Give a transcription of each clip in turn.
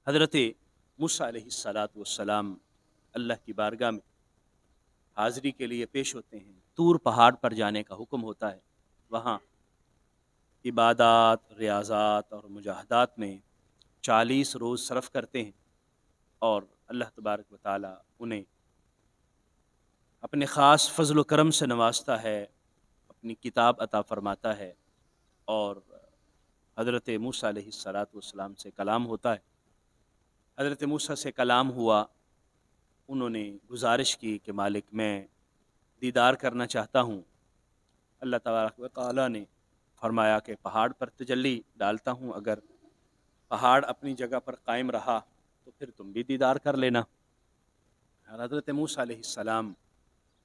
حضرت موسیٰ علیہ الصلاۃ والسلام اللہ کی بارگاہ میں حاضری کے لیے پیش ہوتے ہیں. طور پہاڑ پر جانے کا حکم ہوتا ہے. وہاں عبادات، ریاضات اور مجاہدات میں 40 روز صرف کرتے ہیں، اور اللہ تبارک و تعالی انہیں اپنے خاص فضل و کرم سے نوازتا ہے، اپنی کتاب عطا فرماتا ہے، اور حضرت موسیٰ علیہ الصلاۃ والسلام سے کلام ہوتا ہے. حضرت موسیٰ سے کلام ہوا. انہوں نے گزارش کی کہ مالک میں دیدار کرنا چاہتا ہوں. اللہ تبارک و تعالیٰ نے فرمایا کہ پہاڑ پر تجلی ڈالتا ہوں، اگر پہاڑ اپنی جگہ پر قائم رہا تو پھر تم بھی دیدار کر لینا. حضرت موسیٰ علیہ السلام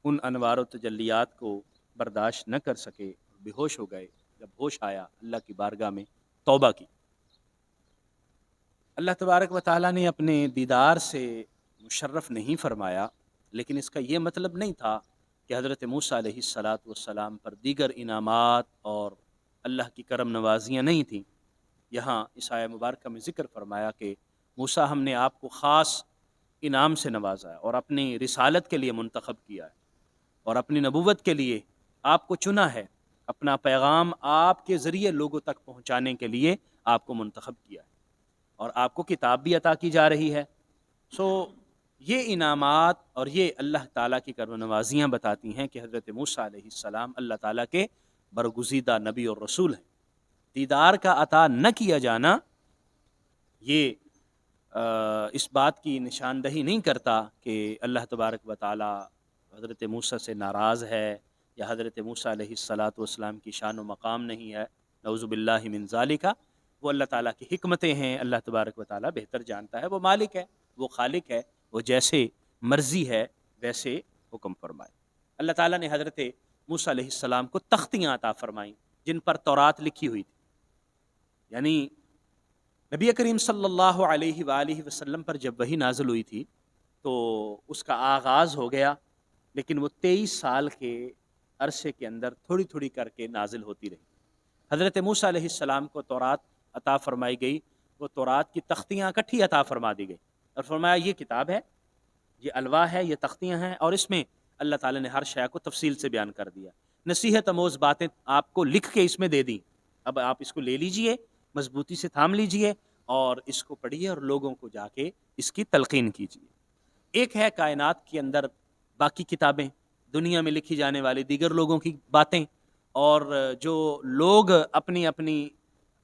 ان انوار و تجلیات کو برداشت نہ کر سکے، بے ہوش ہو گئے. جب ہوش آیا اللہ کی بارگاہ میں توبہ کی. اللہ تبارک و تعالیٰ نے اپنے دیدار سے مشرف نہیں فرمایا، لیکن اس کا یہ مطلب نہیں تھا کہ حضرت موسیٰ علیہ الصلاۃ والسلام پر دیگر انعامات اور اللہ کی کرم نوازیاں نہیں تھیں. یہاں اس آیہ مبارکہ میں ذکر فرمایا کہ موسیٰ ہم نے آپ کو خاص انعام سے نوازا ہے اور اپنی رسالت کے لیے منتخب کیا ہے، اور اپنی نبوت کے لیے آپ کو چنا ہے، اپنا پیغام آپ کے ذریعے لوگوں تک پہنچانے کے لیے آپ کو منتخب کیا ہے، اور آپ کو کتاب بھی عطا کی جا رہی ہے. یہ انعامات اور یہ اللہ تعالیٰ کی کرم نوازیاں بتاتی ہیں کہ حضرت موسیٰ علیہ السلام اللہ تعالیٰ کے برگزیدہ نبی اور رسول ہیں. دیدار کا عطا نہ کیا جانا یہ اس بات کی نشاندہی نہیں کرتا کہ اللہ تبارک و تعالیٰ حضرت موسیٰ سے ناراض ہے یا حضرت موسیٰ علیہ الصلاۃ والسلام کی شان و مقام نہیں ہے. نعوذ باللہ من ذالک. وہ اللہ تعالیٰ کی حکمتیں ہیں، اللہ تبارک و تعالیٰ بہتر جانتا ہے. وہ مالک ہے، وہ خالق ہے، وہ جیسے مرضی ہے ویسے حکم فرمائے. اللہ تعالیٰ نے حضرت موسیٰ علیہ السلام کو تختیاں عطا فرمائیں جن پر تورات لکھی ہوئی تھی. یعنی نبی کریم صلی اللہ علیہ وآلہ وسلم پر جب وحی نازل ہوئی تھی تو اس کا آغاز ہو گیا، لیکن وہ 23 سال کے عرصے کے اندر تھوڑی تھوڑی کر کے نازل ہوتی رہی. حضرت موسیٰ علیہ السلام کو تورات عطا فرمائی گئی. وہ تورات کی تختیاں اکٹھی عطا فرما دی گئی اور فرمایا یہ کتاب ہے، یہ الواح ہے، یہ تختیاں ہیں، اور اس میں اللہ تعالیٰ نے ہر شے کو تفصیل سے بیان کر دیا. نصیحت آموز باتیں آپ کو لکھ کے اس میں دے دیں. اب آپ اس کو لے لیجئے، مضبوطی سے تھام لیجئے اور اس کو پڑھیے اور لوگوں کو جا کے اس کی تلقین کیجئے. ایک ہے کائنات کے اندر باقی کتابیں، دنیا میں لکھی جانے والی دیگر لوگوں کی باتیں، اور جو لوگ اپنی اپنی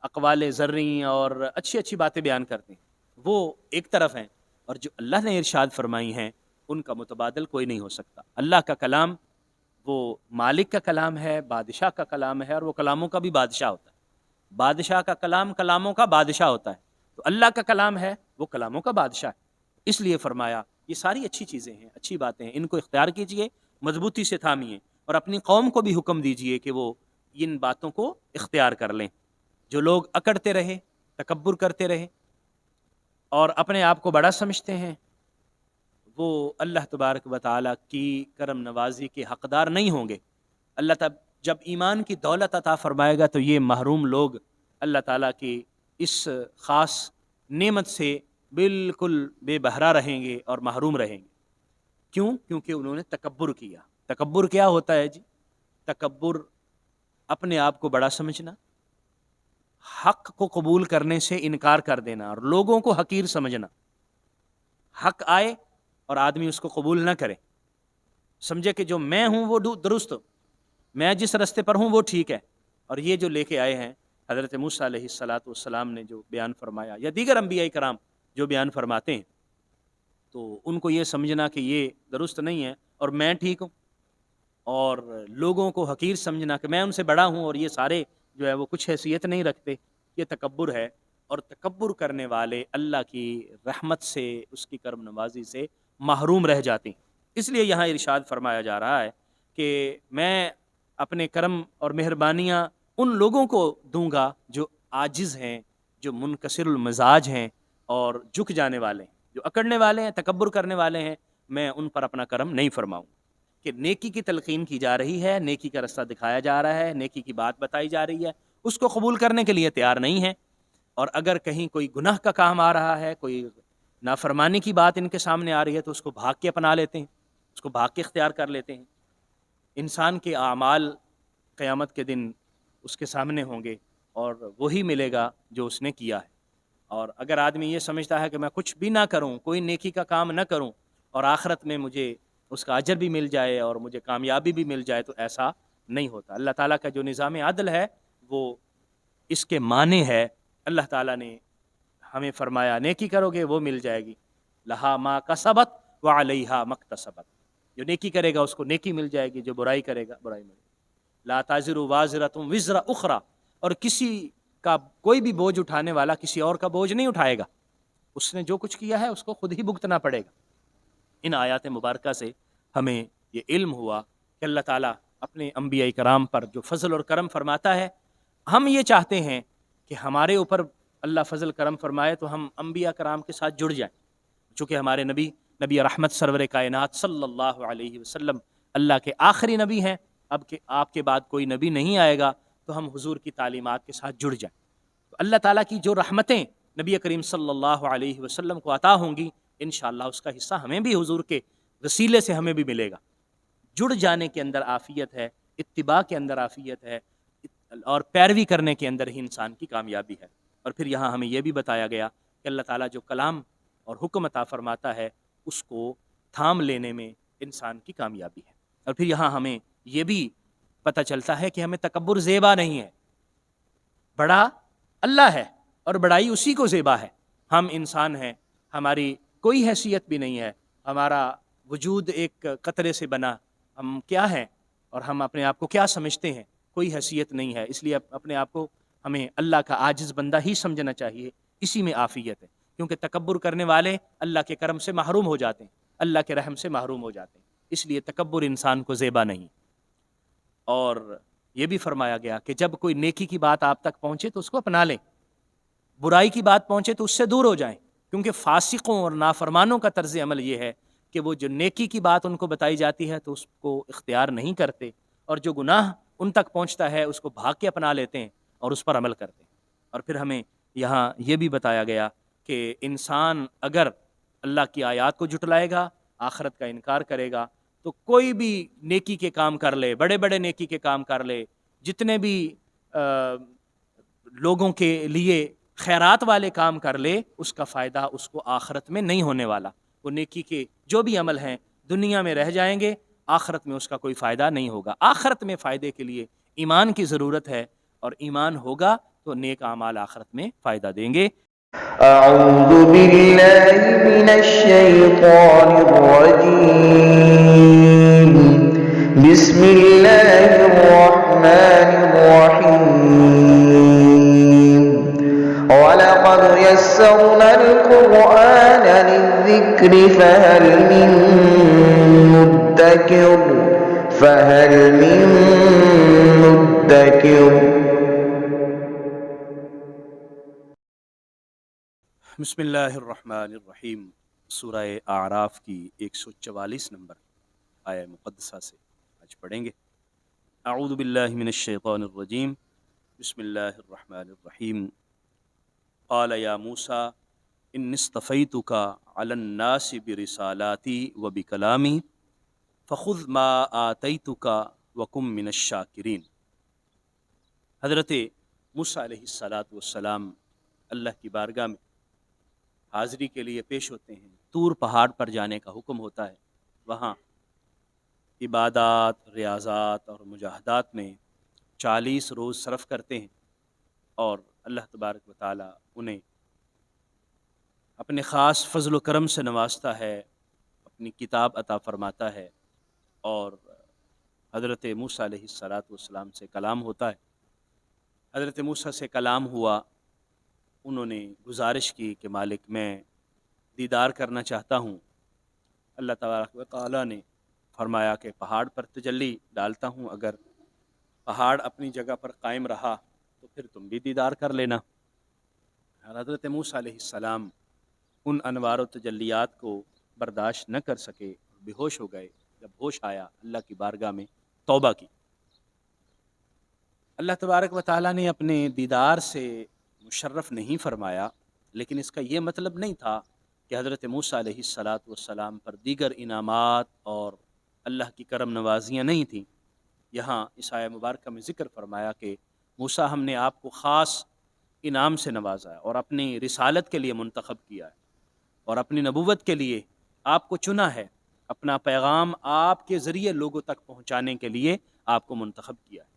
اقوال زرعی اور اچھی اچھی باتیں بیان کرتے ہیں وہ ایک طرف ہیں، اور جو اللہ نے ارشاد فرمائی ہیں ان کا متبادل کوئی نہیں ہو سکتا. اللہ کا کلام وہ مالک کا کلام ہے، بادشاہ کا کلام ہے، اور وہ کلاموں کا بھی بادشاہ ہوتا ہے. بادشاہ کا کلام کلاموں کا بادشاہ ہوتا ہے، تو اللہ کا کلام ہے وہ کلاموں کا بادشاہ ہے. اس لیے فرمایا یہ ساری اچھی چیزیں ہیں، اچھی باتیں ہیں، ان کو اختیار کیجئے، مضبوطی سے تھامیے، اور اپنی قوم کو بھی حکم دیجئے کہ وہ ان باتوں کو اختیار کر لیں. جو لوگ اکڑتے رہے، تکبر کرتے رہے اور اپنے آپ کو بڑا سمجھتے ہیں، وہ اللہ تبارک و تعالیٰ کی کرم نوازی کے حقدار نہیں ہوں گے. اللہ تعالیٰ جب ایمان کی دولت عطا فرمائے گا تو یہ محروم لوگ اللہ تعالیٰ کی اس خاص نعمت سے بالکل بے بہرا رہیں گے اور محروم رہیں گے. کیوں؟ کیونکہ انہوں نے تکبر کیا. تکبر کیا ہوتا ہے جی؟ تکبر اپنے آپ کو بڑا سمجھنا، حق کو قبول کرنے سے انکار کر دینا، اور لوگوں کو حقیر سمجھنا. حق آئے اور آدمی اس کو قبول نہ کرے، سمجھے کہ جو میں ہوں وہ درست، میں جس رستے پر ہوں وہ ٹھیک ہے. اور یہ جو لے کے آئے ہیں حضرت موسیٰ علیہ الصلاۃ والسلام نے جو بیان فرمایا، یا دیگر انبیاء کرام جو بیان فرماتے ہیں، تو ان کو یہ سمجھنا کہ یہ درست نہیں ہے اور میں ٹھیک ہوں، اور لوگوں کو حقیر سمجھنا کہ میں ان سے بڑا ہوں اور یہ سارے جو ہے وہ کچھ حیثیت نہیں رکھتے، یہ تکبر ہے. اور تکبر کرنے والے اللہ کی رحمت سے، اس کی کرم نوازی سے محروم رہ جاتے ہیں. اس لیے یہاں ارشاد فرمایا جا رہا ہے کہ میں اپنے کرم اور مہربانیاں ان لوگوں کو دوں گا جو عاجز ہیں، جو منکسر المزاج ہیں اور جھک جانے والے ہیں، جو اکڑنے والے ہیں، تکبر کرنے والے ہیں. میں ان پر اپنا کرم نہیں فرماؤں. کہ نیکی کی تلقین کی جا رہی ہے، نیکی کا رستہ دکھایا جا رہا ہے، نیکی کی بات بتائی جا رہی ہے، اس کو قبول کرنے کے لیے تیار نہیں ہے. اور اگر کہیں کوئی گناہ کا کام آ رہا ہے، کوئی نافرمانی کی بات ان کے سامنے آ رہی ہے، تو اس کو بھاگ کے اپنا لیتے ہیں، اس کو بھاگ کے اختیار کر لیتے ہیں۔ انسان کے اعمال قیامت کے دن اس کے سامنے ہوں گے اور وہی ملے گا جو اس نے کیا ہے۔ اور اگر آدمی یہ سمجھتا ہے کہ میں کچھ بھی نہ کروں، کوئی نیکی کا کام نہ کروں اور آخرت میں مجھے اس کا اجر بھی مل جائے اور مجھے کامیابی بھی مل جائے، تو ایسا نہیں ہوتا۔ اللہ تعالیٰ کا جو نظام عدل ہے وہ اس کے معنی ہے۔ اللہ تعالیٰ نے ہمیں فرمایا نیکی کرو گے وہ مل جائے گی، لہا ما کسبت وعلیہا مکتسبت، جو نیکی کرے گا اس کو نیکی مل جائے گی، جو برائی کرے گا برائی ملے گی۔ لا تازر وازرۃ وزر اخری، اور کسی کا کوئی بھی بوجھ اٹھانے والا کسی اور کا بوجھ نہیں اٹھائے گا، اس نے جو کچھ کیا ہے اس کو خود ہی بھگتنا پڑے گا۔ ان آیات مبارکہ سے ہمیں یہ علم ہوا کہ اللہ تعالیٰ اپنے انبیاء کرام پر جو فضل اور کرم فرماتا ہے، ہم یہ چاہتے ہیں کہ ہمارے اوپر اللہ فضل کرم فرمائے تو ہم انبیاء کرام کے ساتھ جڑ جائیں، چونکہ ہمارے نبی رحمت سرور کائنات صلی اللہ علیہ وسلم اللہ کے آخری نبی ہیں۔ اب کہ آپ کے بعد کوئی نبی نہیں آئے گا تو ہم حضور کی تعلیمات کے ساتھ جڑ جائیں۔ تو اللہ تعالیٰ کی جو رحمتیں نبی کریم صلی اللہ علیہ وسلم کو عطا ہوں گی، انشاءاللہ اس کا حصہ ہمیں بھی حضور کے وسیلے سے ہمیں بھی ملے گا۔ جڑ جانے کے اندر عافیت ہے، اتباع کے اندر عافیت ہے، اور پیروی کرنے کے اندر ہی انسان کی کامیابی ہے۔ اور پھر یہاں ہمیں یہ بھی بتایا گیا کہ اللہ تعالیٰ جو کلام اور حکم عطا فرماتا ہے اس کو تھام لینے میں انسان کی کامیابی ہے۔ اور پھر یہاں ہمیں یہ بھی پتہ چلتا ہے کہ ہمیں تکبر زیبا نہیں ہے، بڑا اللہ ہے اور بڑائی اسی کو زیبا ہے۔ ہم انسان ہیں، ہماری کوئی حیثیت بھی نہیں ہے، ہمارا وجود ایک قطرے سے بنا، ہم کیا ہیں اور ہم اپنے آپ کو کیا سمجھتے ہیں، کوئی حیثیت نہیں ہے۔ اس لیے اپنے آپ کو ہمیں اللہ کا عاجز بندہ ہی سمجھنا چاہیے، اسی میں عافیت ہے، کیونکہ تکبر کرنے والے اللہ کے کرم سے محروم ہو جاتے ہیں، اللہ کے رحم سے محروم ہو جاتے ہیں، اس لیے تکبر انسان کو زیبا نہیں۔ اور یہ بھی فرمایا گیا کہ جب کوئی نیکی کی بات آپ تک پہنچے تو اس کو اپنا لیں، برائی کی بات پہنچے تو اس سے دور ہو جائیں، کیونکہ فاسقوں اور نافرمانوں کا طرز عمل یہ ہے کہ وہ جو نیکی کی بات ان کو بتائی جاتی ہے تو اس کو اختیار نہیں کرتے، اور جو گناہ ان تک پہنچتا ہے اس کو بھاگ کے اپنا لیتے ہیں اور اس پر عمل کرتے ہیں۔ اور پھر ہمیں یہاں یہ بھی بتایا گیا کہ انسان اگر اللہ کی آیات کو جھٹلائے گا، آخرت کا انکار کرے گا، تو کوئی بھی نیکی کے کام کر لے، بڑے بڑے نیکی کے کام کر لے، جتنے بھی لوگوں کے لیے خیرات والے کام کر لے، اس کا فائدہ اس کو آخرت میں نہیں ہونے والا۔ وہ نیکی کے جو بھی عمل ہیں دنیا میں رہ جائیں گے، آخرت میں اس کا کوئی فائدہ نہیں ہوگا۔ آخرت میں فائدے کے لیے ایمان کی ضرورت ہے، اور ایمان ہوگا تو نیک اعمال آخرت میں فائدہ دیں گے۔ اعوذ باللہ من الشیطان الرجیم، بسم اللہ الرحمن الرحیم، وَلَقَدْ يَسَّرْنَا الْقُرْآنَ لِلذِّكْرِ فَهَلْ مِن مُدَّكِرٍ۔ بسم اللہ الرحمن الرحیم، سورہ اعراف کی 144 نمبر آیہ مقدسہ سے آج پڑھیں گے۔ اعوذ باللہ من الشیطان الرجیم، بسم اللہ الرحمن الرحیم۔ قال یا موسیٰ انی اصطفیتک علی الناس برسالاتی وبکلامی فخذ ما آتیتک وکن من الشاکرین۔ حضرت موسیٰ علیہ السلام اللہ کی بارگاہ میں حاضری کے لیے پیش ہوتے ہیں۔ طور پہاڑ پر جانے کا حکم ہوتا ہے، وہاں عبادات، ریاضات اور مجاہدات میں 40 روز صرف کرتے ہیں، اور اللہ تبارک و تعالیٰ انہیں اپنے خاص فضل و کرم سے نوازتا ہے، اپنی کتاب عطا فرماتا ہے، اور حضرت موسیٰ علیہ السلام سے کلام ہوتا ہے۔ حضرت موسیٰ سے کلام ہوا، انہوں نے گزارش کی کہ مالک میں دیدار کرنا چاہتا ہوں۔ اللہ تبارک و تعالیٰ نے فرمایا کہ پہاڑ پر تجلی ڈالتا ہوں، اگر پہاڑ اپنی جگہ پر قائم رہا تو پھر تم بھی دیدار کر لینا۔ حضرت موسیٰ علیہ السلام ان انوار و تجلیات کو برداشت نہ کر سکے، بے ہوش ہو گئے۔ جب ہوش آیا اللہ کی بارگاہ میں توبہ کی۔ اللہ تبارک و تعالیٰ نے اپنے دیدار سے مشرف نہیں فرمایا، لیکن اس کا یہ مطلب نہیں تھا کہ حضرت موسیٰ علیہ الصلاۃ والسلام پر دیگر انعامات اور اللہ کی کرم نوازیاں نہیں تھیں۔ یہاں اس آیہ مبارکہ میں ذکر فرمایا کہ موسیٰ ہم نے آپ کو خاص انعام سے نوازا ہے اور اپنی رسالت کے لیے منتخب کیا ہے اور اپنی نبوت کے لیے آپ کو چنا ہے، اپنا پیغام آپ کے ذریعے لوگوں تک پہنچانے کے لیے آپ کو منتخب کیا ہے،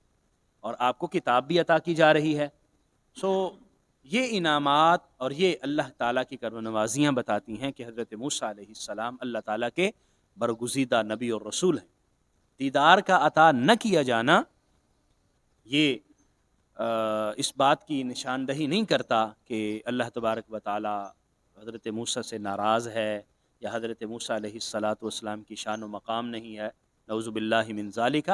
اور آپ کو کتاب بھی عطا کی جا رہی ہے۔ سو یہ انعامات اور یہ اللہ تعالیٰ کی کرم نوازیاں بتاتی ہیں کہ حضرت موسیٰ علیہ السلام اللہ تعالیٰ کے برگزیدہ نبی اور رسول ہیں۔ دیدار کا عطا نہ کیا جانا یہ اس بات کی نشاندہی نہیں کرتا کہ اللہ تبارک و تعالیٰ حضرت موسیٰ سے ناراض ہے یا حضرت موسیٰ علیہ الصلاۃ والسلام کی شان و مقام نہیں ہے، نعوذ باللہ من ذالک۔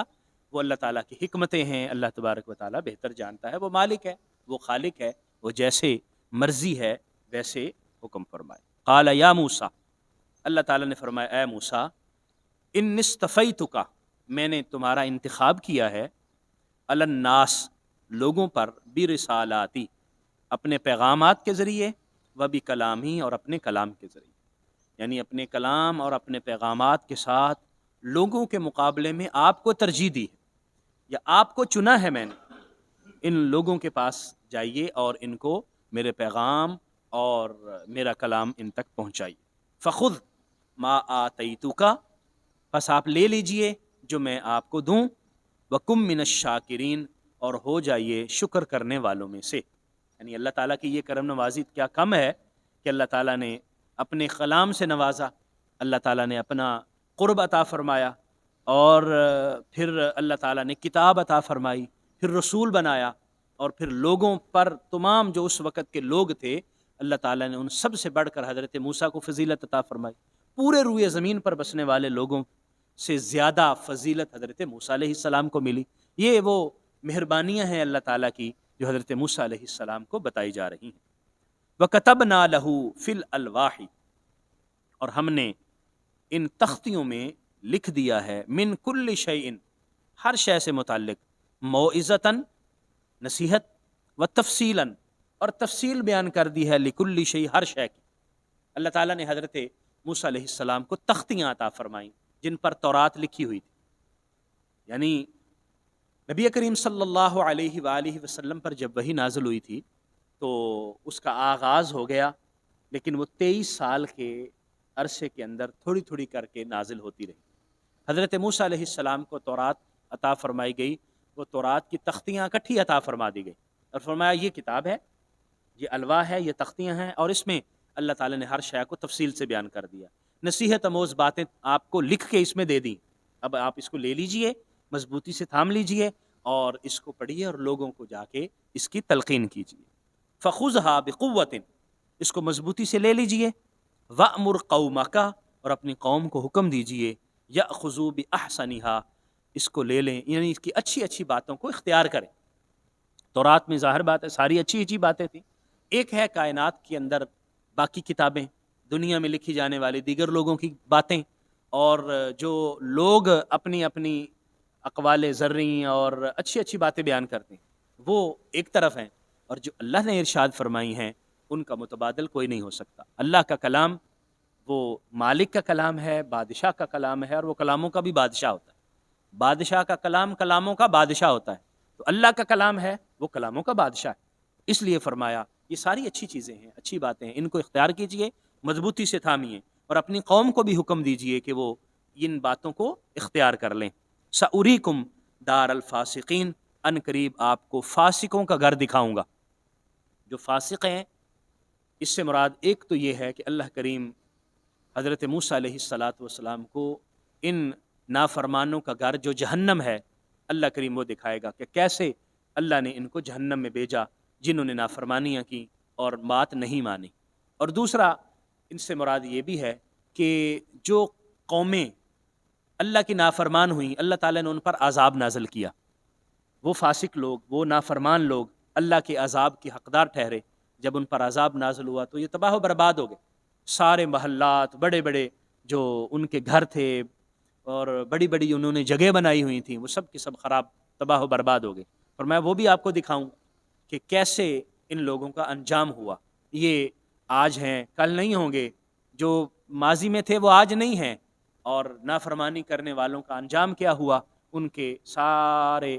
وہ اللہ تعالیٰ کی حکمتیں ہیں، اللہ تبارک و تعالیٰ بہتر جانتا ہے، وہ مالک ہے، وہ خالق ہے، وہ جیسے مرضی ہے ویسے حکم فرمائے۔ قال یا موسیٰ، اللہ تعالیٰ نے فرمایا اے موسیٰ، ان اصطفیتک، میں نے تمہارا انتخاب کیا ہے، علی الناس، لوگوں پر، برسالاتی، اپنے پیغامات کے ذریعے، و بکلامی، اور اپنے کلام کے ذریعے، یعنی اپنے کلام اور اپنے پیغامات کے ساتھ لوگوں کے مقابلے میں آپ کو ترجیح دی ہے، یا آپ کو چنا ہے میں نے۔ ان لوگوں کے پاس جائیے اور ان کو میرے پیغام اور میرا کلام ان تک پہنچائیے۔ فخذ ما آتیتک، پس آپ لے لیجئے جو میں آپ کو دوں، وکم من الشاکرین، اور ہو جائیے شکر کرنے والوں میں سے۔ یعنی اللہ تعالیٰ کی یہ کرم نوازی کیا کم ہے کہ اللہ تعالیٰ نے اپنے کلام سے نوازا، اللہ تعالیٰ نے اپنا قرب عطا فرمایا، اور پھر اللہ تعالیٰ نے کتاب عطا فرمائی، پھر رسول بنایا، اور پھر لوگوں پر تمام جو اس وقت کے لوگ تھے اللہ تعالیٰ نے ان سب سے بڑھ کر حضرت موسیٰ کو فضیلت عطا فرمائی۔ پورے روئے زمین پر بسنے والے لوگوں سے زیادہ فضیلت حضرت موسیٰ علیہ السلام کو ملی۔ یہ وہ مہربانیاں ہیں اللہ تعالیٰ کی جو حضرت موسیٰ علیہ السلام کو بتائی جا رہی ہیں۔ وَكَتَبْنَا لَهُ فِي الْأَلْوَاحِ، اور ہم نے ان تختیوں میں لکھ دیا ہے، من کل شیء، ہر شے سے متعلق، موعظۃً، نصیحت، و تفصیلاً، اور تفصیل بیان کر دی ہے، لکل شیء، ہر شے کی۔ اللہ تعالیٰ نے حضرت موسیٰ علیہ السلام کو تختیاں عطا فرمائیں جن پر تورات لکھی ہوئی تھی۔ یعنی نبی کریم صلی اللہ علیہ وآلہ وسلم پر جب وحی نازل ہوئی تھی تو اس کا آغاز ہو گیا، لیکن وہ 23 سال کے عرصے کے اندر تھوڑی تھوڑی کر کے نازل ہوتی رہی۔ حضرت موسیٰ علیہ السلام کو تورات عطا فرمائی گئی، وہ تورات کی تختیاں اکٹھی عطا فرما دی گئی، اور فرمایا یہ کتاب ہے، یہ الواح ہے، یہ تختیاں ہیں، اور اس میں اللہ تعالیٰ نے ہر شے کو تفصیل سے بیان کر دیا۔ نصیحت آموز باتیں آپ کو لکھ کے اس میں دے دیں، اب آپ اس کو لے لیجئے، مضبوطی سے تھام لیجئے، اور اس کو پڑھیے اور لوگوں کو جا کے اس کی تلقین کیجئے۔ فخذھا بقوۃ، اس کو مضبوطی سے لے لیجئے، وأمر قومک، اور اپنی قوم کو حکم دیجئے، یأخذوا بأحسنھا، اس کو لے لیں، یعنی اس کی اچھی اچھی باتوں کو اختیار کریں۔ تورات میں ظاہر بات ہے ساری اچھی اچھی باتیں تھیں، ایک ہے کائنات کے اندر باقی کتابیں، دنیا میں لکھی جانے والی دیگر لوگوں کی باتیں، اور جو لوگ اپنی اپنی اقوال زرعی اور اچھی اچھی باتیں بیان کرتے ہیں وہ ایک طرف ہیں، اور جو اللہ نے ارشاد فرمائی ہیں ان کا متبادل کوئی نہیں ہو سکتا۔ اللہ کا کلام وہ مالک کا کلام ہے، بادشاہ کا کلام ہے، اور وہ کلاموں کا بھی بادشاہ ہوتا ہے۔ بادشاہ کا کلام کلاموں کا بادشاہ ہوتا ہے، تو اللہ کا کلام ہے وہ کلاموں کا بادشاہ ہے۔ اس لیے فرمایا یہ ساری اچھی چیزیں ہیں، اچھی باتیں ہیں، ان کو اختیار کیجئے، مضبوطی سے تھامیے، اور اپنی قوم کو بھی حکم دیجئے کہ وہ ان باتوں کو اختیار کر لیں۔ سأریکم دار الفاسقین، ان قریب آپ کو فاسقوں کا گھر دکھاؤں گا۔ جو فاسق ہیں اس سے مراد ایک تو یہ ہے کہ اللہ کریم حضرت موسیٰ علیہ الصلاۃ والسلام کو ان نافرمانوں کا گھر جو جہنم ہے اللہ کریم وہ دکھائے گا کہ کیسے اللہ نے ان کو جہنم میں بھیجا جنہوں نے نافرمانیاں کی اور بات نہیں مانی۔ اور دوسرا ان سے مراد یہ بھی ہے کہ جو قومیں اللہ کی نافرمان ہوئیں اللہ تعالیٰ نے ان پر عذاب نازل کیا، وہ فاسق لوگ، وہ نافرمان لوگ اللہ کے عذاب کی حقدار ٹھہرے۔ جب ان پر عذاب نازل ہوا تو یہ تباہ و برباد ہو گئے، سارے محلات، بڑے بڑے جو ان کے گھر تھے اور بڑی بڑی انہوں نے جگہ بنائی ہوئی تھیں وہ سب کے سب خراب، تباہ و برباد ہو گئے۔ اور میں وہ بھی آپ کو دکھاؤں کہ کیسے ان لوگوں کا انجام ہوا۔ یہ آج ہیں، کل نہیں ہوں گے، جو ماضی میں تھے وہ آج نہیں ہیں، اور نافرمانی کرنے والوں کا انجام کیا ہوا؟ ان کے سارے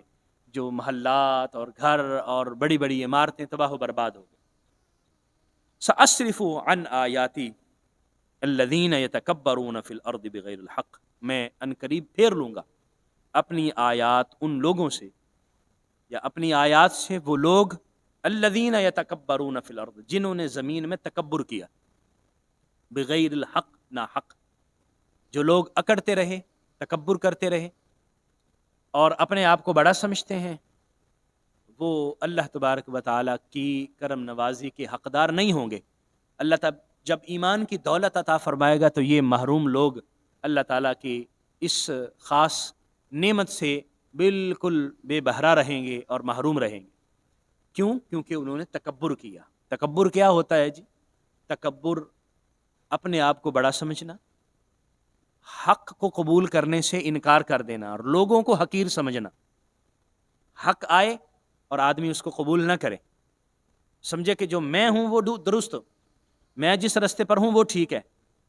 جو محلات اور گھر اور بڑی بڑی عمارتیں تباہ و برباد ہو گئی۔ سأصرف عن آیاتی الذین یتکبرون فی الارض بغیر الحق، میں ان قریب پھیر لوں گا اپنی آیات ان لوگوں سے، یا اپنی آیات سے وہ لوگ الذین یتکبرون فی الارض، جنہوں نے زمین میں تکبر کیا، بغیر الحق، نا حق، جو لوگ اکڑتے رہے، تکبر کرتے رہے اور اپنے آپ کو بڑا سمجھتے ہیں، وہ اللہ تبارک و تعالیٰ کی کرم نوازی کے حقدار نہیں ہوں گے۔ اللہ تعالیٰ جب ایمان کی دولت عطا فرمائے گا تو یہ محروم لوگ اللہ تعالیٰ کی اس خاص نعمت سے بالکل بے بہرا رہیں گے اور محروم رہیں گے۔ کیوں؟ کیونکہ انہوں نے تکبر کیا۔ تکبر کیا ہوتا ہے جی؟ تکبر اپنے آپ کو بڑا سمجھنا، حق کو قبول کرنے سے انکار کر دینا اور لوگوں کو حقیر سمجھنا۔ حق آئے اور آدمی اس کو قبول نہ کرے، سمجھے کہ جو میں ہوں وہ درست، میں جس رستے پر ہوں وہ ٹھیک ہے،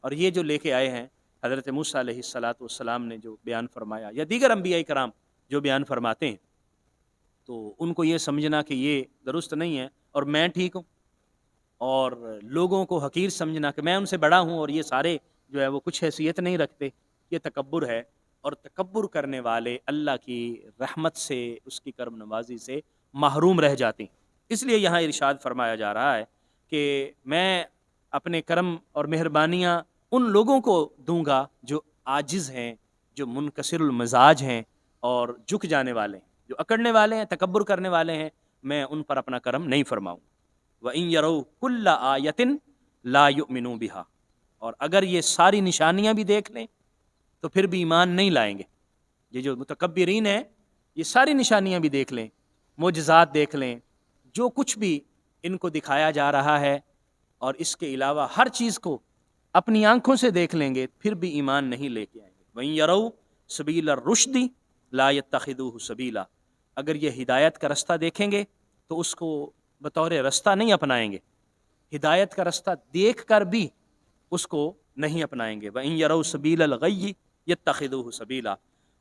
اور یہ جو لے کے آئے ہیں حضرت موسیٰ علیہ السلام نے جو بیان فرمایا، یا دیگر انبیاء کرام جو بیان فرماتے ہیں، تو ان کو یہ سمجھنا کہ یہ درست نہیں ہے اور میں ٹھیک ہوں، اور لوگوں کو حقیر سمجھنا کہ میں ان سے بڑا ہوں اور یہ سارے جو ہے وہ کچھ حیثیت نہیں رکھتے، یہ تکبر ہے۔ اور تکبر کرنے والے اللہ کی رحمت سے، اس کی کرم نوازی سے محروم رہ جاتے ہیں۔ اس لیے یہاں ارشاد فرمایا جا رہا ہے کہ میں اپنے کرم اور مہربانیاں ان لوگوں کو دوں گا جو عاجز ہیں، جو منکسر المزاج ہیں اور جھک جانے والے ہیں، جو اکڑنے والے ہیں، تکبر کرنے والے ہیں، میں ان پر اپنا کرم نہیں فرماؤں۔ وَإِن يَرَوْا كُلَّ آيَةٍ لَا يُؤْمِنُوا بِهَا، اور اگر یہ ساری نشانیاں بھی دیکھ لیں تو پھر بھی ایمان نہیں لائیں گے۔ یہ جو متکبرین ہیں، یہ ساری نشانیاں بھی دیکھ لیں، معجزات دیکھ لیں، جو کچھ بھی ان کو دکھایا جا رہا ہے، اور اس کے علاوہ ہر چیز کو اپنی آنکھوں سے دیکھ لیں گے، پھر بھی ایمان نہیں لے کے آئیں گے۔ وَإِن يَرَوْا سَبِيلَ الرُّشْدِ لَا يَتَّخِذُوهُ سَبِيلًا، اگر یہ ہدایت کا رستہ دیکھیں گے تو اس کو بطور رستہ نہیں اپنائیں گے، ہدایت کا رستہ دیکھ کر بھی اس کو نہیں اپنائیں گے۔ وَإِن يَرَوْا سَبِيلَ الْغَيِّ يَتَّخِذُوهُ سَبِيلًا،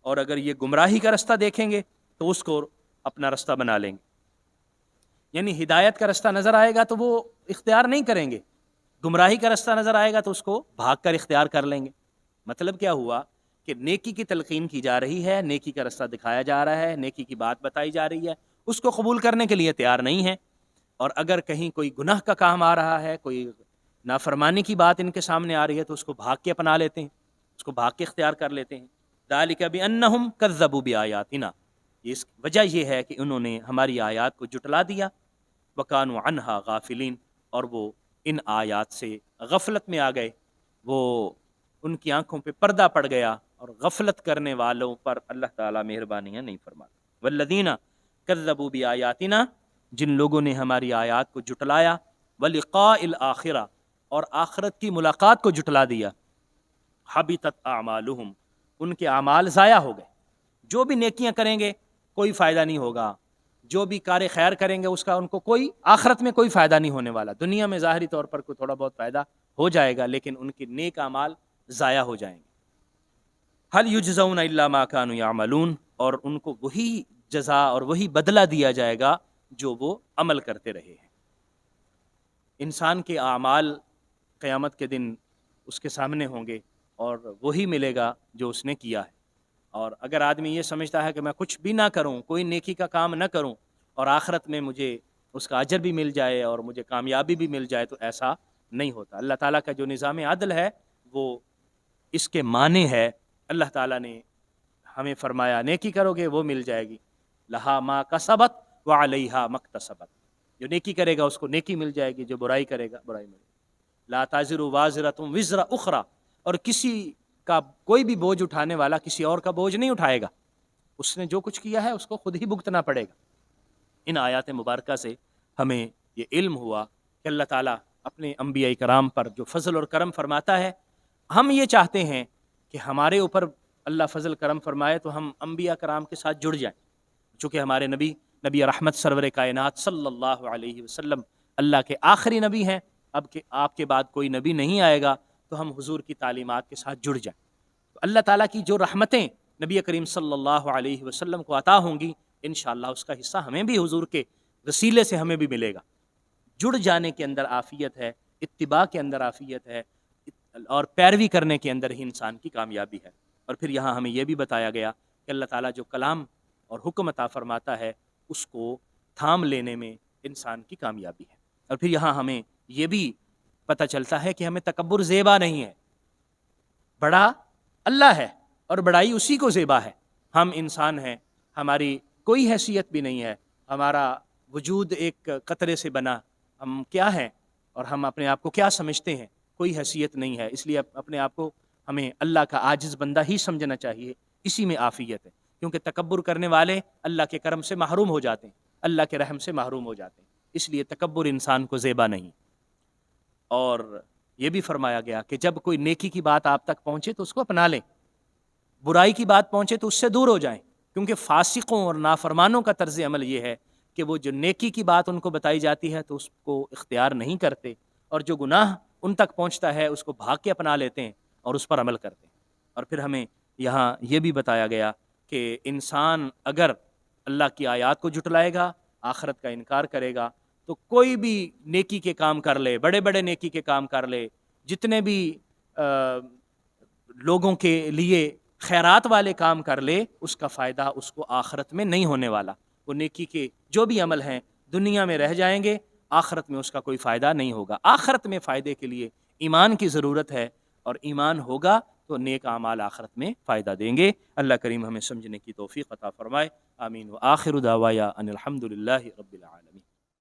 اور اگر یہ گمراہی کا رستہ دیکھیں گے تو اس کو اپنا رستہ بنا لیں گے۔ یعنی ہدایت کا رستہ نظر آئے گا تو وہ اختیار نہیں کریں گے، گمراہی کا رستہ نظر آئے گا تو اس کو بھاگ کر اختیار کر لیں گے۔ مطلب کیا ہوا کہ نیکی کی تلقین کی جا رہی ہے، نیکی کا رستہ دکھایا جا رہا ہے، نیکی کی بات بتائی جا رہی ہے، اس کو قبول کرنے کے لیے تیار نہیں ہے، اور اگر کہیں کوئی گناہ کا کام آ رہا ہے، کوئی نافرمانی کی بات ان کے سامنے آ رہی ہے تو اس کو بھاگ کے اپنا لیتے ہیں، اس کو بھاگ کے اختیار کر لیتے ہیں۔ ذالک بانہم کذبوا بآیاتنا، اس وجہ یہ ہے کہ انہوں نے ہماری آیات کو جٹلا دیا، وکانوا عنہا غافلین، اور وہ ان آیات سے غفلت میں آ گئے، وہ ان کی آنکھوں پہ پردہ پڑ گیا، اور غفلت کرنے والوں پر اللہ تعالیٰ مہربانیاں نہیں فرماتا۔ والذین کذبوا بآیاتنا، جن لوگوں نے ہماری آیات کو جٹلایا، ولقاء الآخرہ، اور آخرت کی ملاقات کو جٹلا دیا، حبطت اعمالہم، ان کے اعمال ضائع ہو گئے۔ جو بھی نیکیاں کریں گے کوئی فائدہ نہیں ہوگا، جو بھی کار خیر کریں گے اس کا ان کو کوئی آخرت میں کوئی فائدہ نہیں ہونے والا۔ دنیا میں ظاہری طور پر کوئی تھوڑا بہت فائدہ ہو جائے گا، لیکن ان کے نیک اعمال ضائع ہو جائیں گے۔ هل یجزون الا ما كانوا يعملون، اور ان کو وہی جزا اور وہی بدلہ دیا جائے گا جو وہ عمل کرتے رہے ہیں۔ انسان کے اعمال قیامت کے دن اس کے سامنے ہوں گے اور وہی ملے گا جو اس نے کیا ہے۔ اور اگر آدمی یہ سمجھتا ہے کہ میں کچھ بھی نہ کروں، کوئی نیکی کا کام نہ کروں، اور آخرت میں مجھے اس کا اجر بھی مل جائے اور مجھے کامیابی بھی مل جائے، تو ایسا نہیں ہوتا۔ اللہ تعالیٰ کا جو نظام عدل ہے وہ اس کے معنی ہے۔ اللہ تعالیٰ نے ہمیں فرمایا نیکی کرو گے وہ مل جائے گی، لہا ما کسبت وعلیہا مکتسبت، جو نیکی کرے گا اس کو نیکی مل جائے گی، جو برائی کرے گا برائی ملے گی۔ لا تازر وازرۃ وزر اخری، اور کسی کا کوئی بھی بوجھ اٹھانے والا کسی اور کا بوجھ نہیں اٹھائے گا، اس نے جو کچھ کیا ہے اس کو خود ہی بھگتنا پڑے گا۔ ان آیات مبارکہ سے ہمیں یہ علم ہوا کہ اللہ تعالیٰ اپنے انبیاء کرام پر جو فضل اور کرم فرماتا ہے، ہم یہ چاہتے ہیں کہ ہمارے اوپر اللہ فضل کرم فرمائے تو ہم انبیاء کرام کے ساتھ جڑ جائیں، چونکہ ہمارے نبی رحمت سرور کائنات صلی اللہ علیہ وسلم اللہ کے آخری نبی ہیں، اب کہ آپ کے بعد کوئی نبی نہیں آئے گا، تو ہم حضور کی تعلیمات کے ساتھ جڑ جائیں۔ تو اللہ تعالیٰ کی جو رحمتیں نبی کریم صلی اللہ علیہ وسلم کو عطا ہوں گی، انشاءاللہ اس کا حصہ ہمیں بھی حضور کے وسیلے سے ہمیں بھی ملے گا۔ جڑ جانے کے اندر عافیت ہے، اتباع کے اندر عافیت ہے، اور پیروی کرنے کے اندر ہی انسان کی کامیابی ہے۔ اور پھر یہاں ہمیں یہ بھی بتایا گیا کہ اللہ تعالیٰ جو کلام اور حکم عطا فرماتا ہے اس کو تھام لینے میں انسان کی کامیابی ہے۔ اور پھر یہاں ہمیں یہ بھی پتہ چلتا ہے کہ ہمیں تکبر زیبا نہیں ہے، بڑا اللہ ہے اور بڑائی اسی کو زیبا ہے۔ ہم انسان ہیں، ہماری کوئی حیثیت بھی نہیں ہے، ہمارا وجود ایک قطرے سے بنا، ہم کیا ہیں اور ہم اپنے آپ کو کیا سمجھتے ہیں، کوئی حیثیت نہیں ہے۔ اس لیے اپنے آپ کو ہمیں اللہ کا عاجز بندہ ہی سمجھنا چاہیے، اسی میں عافیت ہے، کیونکہ تکبر کرنے والے اللہ کے کرم سے محروم ہو جاتے ہیں، اللہ کے رحم سے محروم ہو جاتے ہیں۔ اس لیے تکبر انسان کو زیبا نہیں۔ اور یہ بھی فرمایا گیا کہ جب کوئی نیکی کی بات آپ تک پہنچے تو اس کو اپنا لیں، برائی کی بات پہنچے تو اس سے دور ہو جائیں، کیونکہ فاسقوں اور نافرمانوں کا طرز عمل یہ ہے کہ وہ جو نیکی کی بات ان کو بتائی جاتی ہے تو اس کو اختیار نہیں کرتے، اور جو گناہ ان تک پہنچتا ہے اس کو بھاگ کے اپنا لیتے ہیں اور اس پر عمل کرتے ہیں۔ اور پھر ہمیں یہاں یہ بھی بتایا گیا کہ انسان اگر اللہ کی آیات کو جھٹلائے گا، آخرت کا انکار کرے گا، تو کوئی بھی نیکی کے کام کر لے، بڑے بڑے نیکی کے کام کر لے، جتنے بھی لوگوں کے لیے خیرات والے کام کر لے، اس کا فائدہ اس کو آخرت میں نہیں ہونے والا۔ وہ نیکی کے جو بھی عمل ہیں دنیا میں رہ جائیں گے، آخرت میں اس کا کوئی فائدہ نہیں ہوگا۔ آخرت میں فائدے کے لیے ایمان کی ضرورت ہے، اور ایمان ہوگا تو نیک اعمال آخرت میں فائدہ دیں گے۔ اللہ کریم ہمیں سمجھنے کی توفیق عطا فرمائے۔ آمین۔ وآخر دعوایا ان الحمد للہ رب العالمین۔